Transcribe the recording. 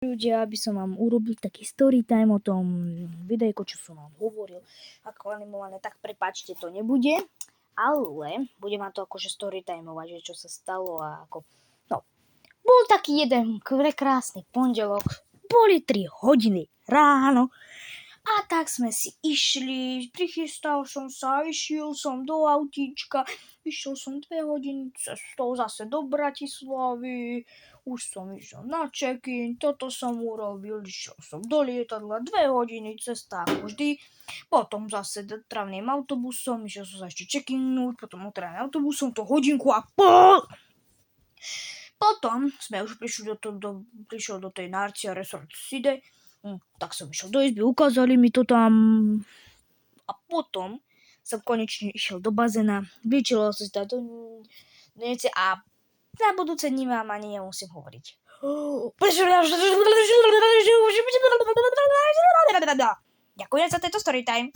Ľudia, aby som vám urobil taký story time o tom videjku, čo som vám hovoril, ako animované, tak prepáčte, to nebude, ale budem vám to akože story timeovať, že čo sa stalo a ako, no, bol taký jeden prekrásny pondelok, boli 3 hodiny ráno a tak sme si išli, prichystal som sa, išiel som do autíčka, išiel som 2 hodiny cestou zase do Bratislavy, už som išiel na check-in, toto som urobil, išiel som do lietadla, 2 hodiny cesta ako vždy, potom zase travným autobusom, išiel som sa ešte check-innúť, potom travným autobusom, to hodinku a pol. Potom sme už prišiel do tej Narcia Resort City, tak som išiel do izby, ukázali mi to tam a potom som konečne išiel do bazéna, vyčilo som si tam a na budúce dní vám ani nemusím hovoriť. Ďakujem za tento story time.